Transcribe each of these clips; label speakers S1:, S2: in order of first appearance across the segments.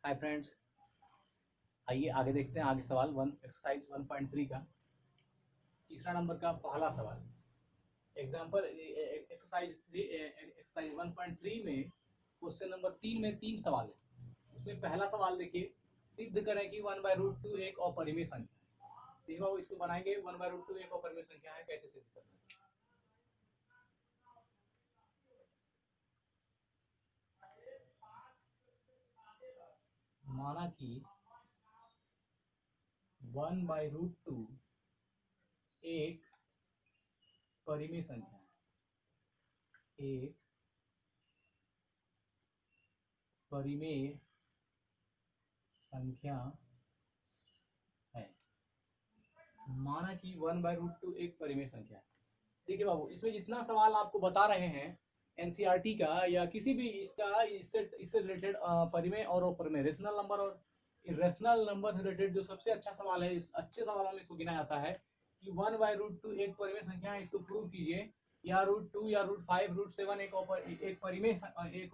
S1: Hi friends, आइए आगे देखते हैं। आगे सवाल एक्सरसाइज 1.3 का तीसरा नंबर का पहला सवाल। एग्जाम्पल एक्सरसाइज 1.3 में क्वेश्चन नंबर 3 में 3 सवाल है। उसमें पहला सवाल देखिए, सिद्ध करें कि 1/√2 एक अपरिमेय संख्या है। देखिए बाबू, इसको बनाएंगे 1/√2 एक अपरिमेय संख्या है, कैसे सिद्ध करना है। माना कि 1/√2 एक परिमेय संख्या है, एक परिमेय संख्या है। माना कि 1/√2 एक परिमेय संख्या है। देखिए बाबू, इसमें जितना सवाल आपको बता रहे हैं एनसीईआरटी का या किसी भी इसका इससे रिलेटेड परिमेय और अपरिमेय, रेशनल नंबर और इरेशनल नंबर से रिलेटेड जो सबसे अच्छा सवाल है, इस अच्छे सवालों में इसको गिना जाता है कि 1/√2 एक परिमेय संख्या है, इसको प्रूव कीजिए। या √2 या √5 √7 एक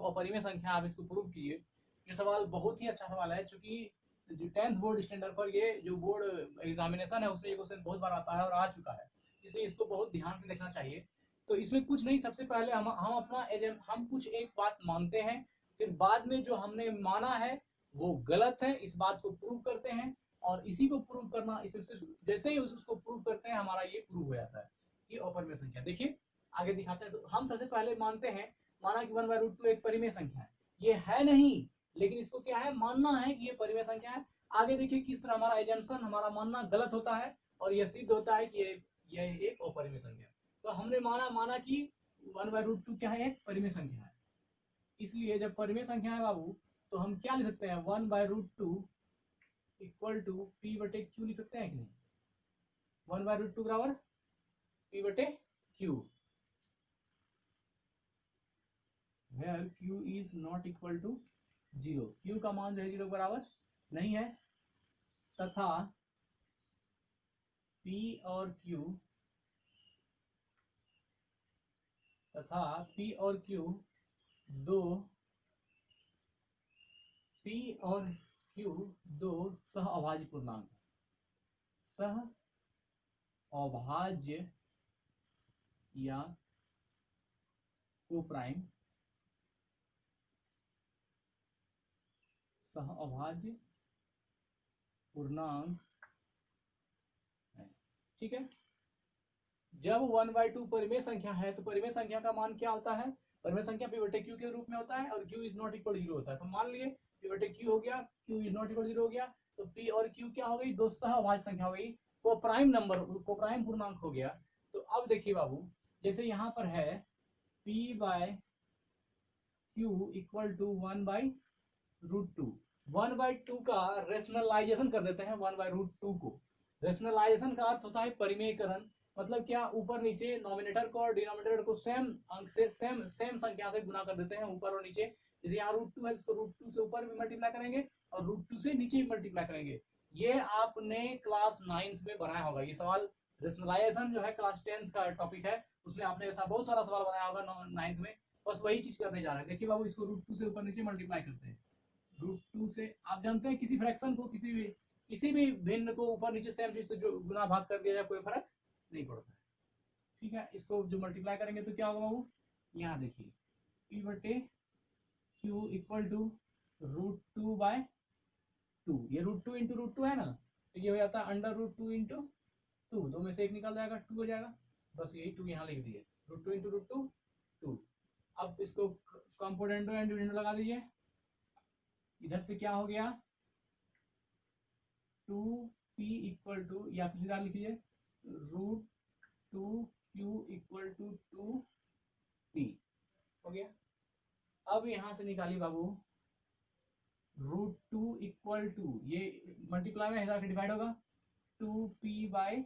S1: अपरिमेय संख्या, आप इसको प्रूव कीजिए। ये सवाल बहुत ही अच्छा सवाल है, चूंकि जो 10th बोर्ड स्टैंडर्ड पर ये जो बोर्ड एग्जामिनेशन है उसमें ये क्वेश्चन बहुत बार आता है और आ चुका है, इसलिए इसको बहुत ध्यान से देखना चाहिए। तो इसमें कुछ नहीं, सबसे पहले हम अपना एजेंट हम कुछ एक बात मानते हैं, फिर बाद में जो हमने माना है वो गलत है, इस बात को प्रूव करते हैं। और इसी को प्रूव करना, इसमें सिर्फ जैसे ही उसको प्रूव करते हैं हमारा ये प्रूव हो जाता है कि अपरिमेय संख्या। देखिए आगे दिखाते हैं। तो हम सबसे पहले मानते हैं, माना कि 1/√2 एक परिमेय संख्या है। ये है नहीं, लेकिन इसको क्या है, मानना है कि ये परिमेय संख्या है। आगे देखिए किस तरह हमारा एजम्पशन, हमारा मानना गलत होता है और यह सिद्ध होता है कि ये एक अपरिमेय संख्या है। तो हमने माना कि 1/√2 क्या है, एक परिमेय संख्या है। इसलिए जब परिमेय संख्या है बाबू, तो हम क्या लिख सकते हैं, 1/√2 इक्वल टू पी बटे क्यू लिख सकते हैं कि नहीं। 1/√2 बराबर पी बटे क्यू, where q is not equal to 0। Q का मान जो है 0 बराबर नहीं है, तथा P और Q दो P और Q दो सह अभाज्य पूर्णांक, सह अभाज्य या कोप्राइम, सह अभाज्य पूर्णांक है। ठीक है, जब 1/2 परिमेय संख्या है तो परिमेय संख्या का मान क्या होता है, परिमेय संख्या P बटे Q के रूप में होता है और Q इज नॉट इक्वल 0 होता है। तो मान लिए P बटे Q हो गया, Q इज नॉट इक्वल 0 हो गया, तो P और Q क्या हो गई, दो सह अभाज्य संख्या हो गई, कोप्राइम नंबर, कोप्राइम पूर्णांक हो गया। तो अब देखिए बाबू, जैसे यहाँ पर है P/Q इक्वल टू 1/√2, 1/2 का रेशनलाइजेशन कर देते हैं। 1/√2 को रेशनलाइजेशन का अर्थ होता है परिमेयकरण। मतलब क्या, ऊपर नीचे नॉमिनेटर को और डिनोमिनेटर को सेम अंक से सेम संख्या से गुना कर देते हैं, ऊपर और नीचे। जैसे यहाँ √2 है, इसको √2 से ऊपर भी मल्टीप्लाई करेंगे और √2 से नीचे भी मल्टीप्लाई करेंगे। ये आपने क्लास 9th में बनाया होगा ये सवाल। रेशनलाइजेशन जो है क्लास 10th का टॉपिक है, उसमें आपने ऐसा बहुत सारा सवाल बनाया होगा 9th में। बस वही चीज करने जा रहे हैं। देखिए बाबू, इसको √2 से ऊपर नीचे मल्टीप्लाई करते हैं। √2 से आप जानते हैं किसी फ्रैक्शन को, किसी भी भिन्न को ऊपर नीचे सेम चीज से जो गुना भाग कर दिया जाए, कोई फर्क नहीं पड़ता है। ठीक है, इसको जो मल्टीप्लाई करेंगे तो क्या होगा बाबू, यहाँ देखिए P बटे Q इक्वल टू √2/2। ये √2 इंटू √2 है ना, तो ये हो जाता है √2 इंटू 2, दो में से एक निकल जाएगा, 2 हो जाएगा। बस यही 2 यहाँ लिख दिए, √2 इंटू √2 2। अब इसको कंपोनेंटो एंड डिविडेंड लगा दीजिए। इधर से क्या हो गया, 2P इक्वल टू, या कुछ लिख लीजिए, √2Q इक्वल टू 2P हो गया। अब यहां से निकालिए बाबू, √2 इक्वल टू, ये मल्टीप्लाई में 1000 डिवाइड होगा, 2P/Q।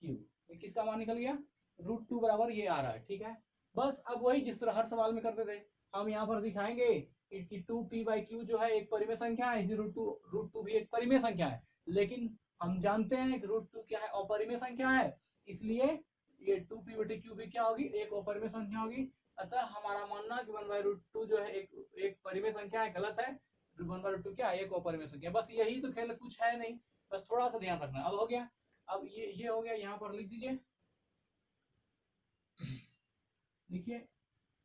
S1: ये किसका मान निकल गया, √2 बराबर ये आ रहा है। ठीक है, बस अब वही जिस तरह हर सवाल में करते थे, हम यहाँ पर दिखाएंगे कि 2P/Q जो है एक परिमेय संख्या है, इसलिए √2 भी एक परिमेय संख्या है। लेकिन हम जानते हैं कि √2 क्या है, अपरिमेय संख्या है, इसलिए ये 2P/Q भी क्या होगी, एक अपरिमेय संख्या होगी। अतः हमारा मानना कि 1/√2 जो है एक परिमेय संख्या है, गलत है। 1/√2 क्या है, एक अपरिमेय संख्या। बस यही तो खेल, कुछ है नहीं, बस थोड़ा सा ध्यान रखना। अब हो गया, अब ये हो गया, यहाँ पर लिख दीजिए, देखिए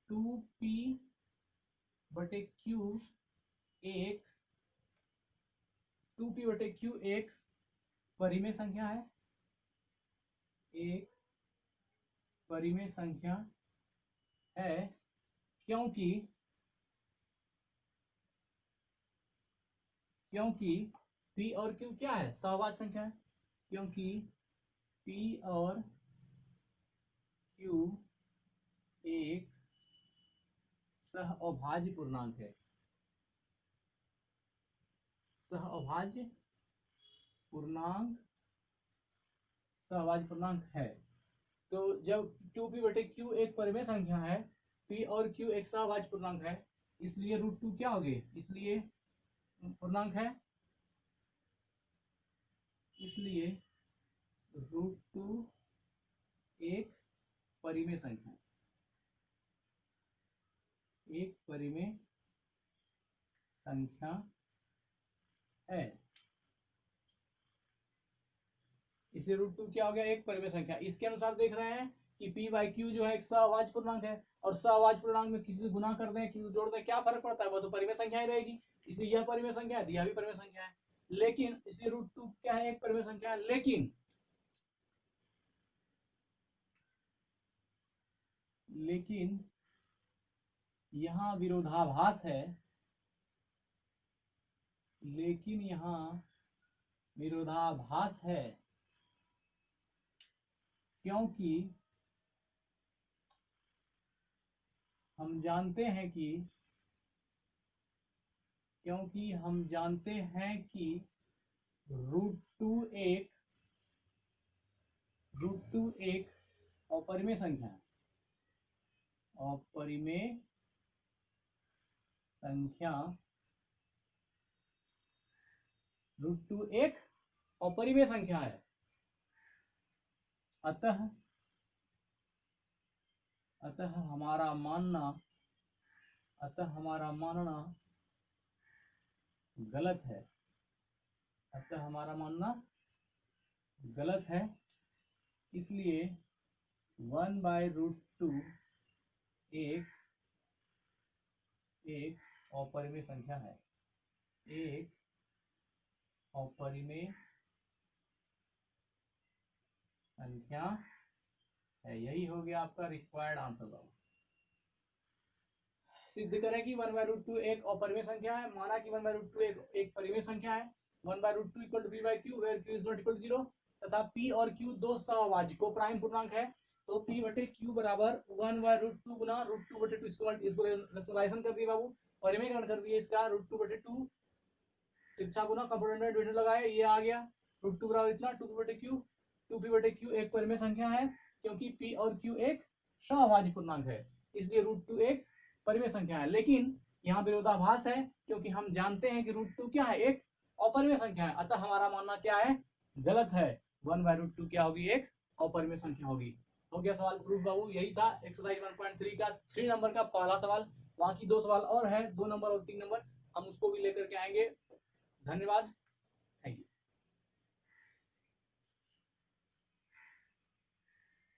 S1: 2p/q एक 2p/q एक परिमेय संख्या है, एक परिमेय संख्या है, क्योंकि p और q क्या है, सहवाची संख्या है, क्योंकि p और q एक सहअभाज्य पूर्णांक है, सहअभाज्य पूर्णांक है। तो जब 2p/q एक परिमेय संख्या है, p और q एक सहअभाज्य पूर्णांक है, इसलिए √2 क्या हो गए, इसलिए पूर्णांक है, इसलिए √2 एक परिमेय संख्या, एक परिमेय संख्या है, इसलिए √2 क्या हो गया, एक परिमेय संख्या। इसके अनुसार देख रहे हैं कि p/q जो है एक सहअभाज्य पूर्णांक है, और सहअभाज्य पूर्णांक में किसी से गुना कर दें, किसी से जोड़ दें, क्या फर्क पड़ता है, वो तो परिमेय संख्या ही रहेगी। इसलिए यह परिमेय संख्या है, यह भी परिमेय संख्या है, लेकिन इसलिए √2 क्या है, एक परिमेय संख्या है, लेकिन यहाँ विरोधाभास है, लेकिन यहाँ विरोधाभास है, क्योंकि हम जानते हैं कि √2 एक अपरिमेय संख्या है, अपरिमेय संख्या, √2 एक अपरिमेय संख्या है। अतः हमारा मानना गलत है, अतः हमारा मानना गलत है, इसलिए 1/√2 एक अपरिमेय संख्या है, एक अपरिमेय संख्या है। यही हो गया आपका रिक्वायर्ड आंसर। सिद्ध करें कि 1/√2 एक अपरिमेय संख्या है, माना कि 1/√2 एक परिमेय संख्या है, 1/√2 equal to p/q where q is not equal to 0, तथा p और q दो सहअभाज्य को प्राइम पूर्णांक है, तो p/q बराबर 1/√2 गुना √2/2, इसको रेशनलाइजेशन कर दिए बाबू, परिमेयकरण कर दिए इसका, √2/2 तिरछा गुना कंपोनेंट डिविजन लगाए, ये आ गया √2 बराबर इतना 2p/q एक परिमेय संख्या है, क्योंकि p और q एक सहअभाज्य पूर्णांक है, इसलिए √2 एक परिमेय संख्या है। लेकिन यहाँ विरोधाभास है, क्योंकि हम जानते हैं कि √2 क्या है, एक अपरिमेय संख्या है, अतः हमारा मानना क्या है, गलत है, 1/√2 क्या होगी, एक अपरिमेय संख्या होगी। हो गया सवाल प्रूफ बाबू, यही था एक्सरसाइज 1.3 का 3 नंबर का पहला सवाल। बाकी 2 सवाल और है, 2 नंबर और 3 नंबर, हम उसको भी लेकर के आएंगे। धन्यवाद।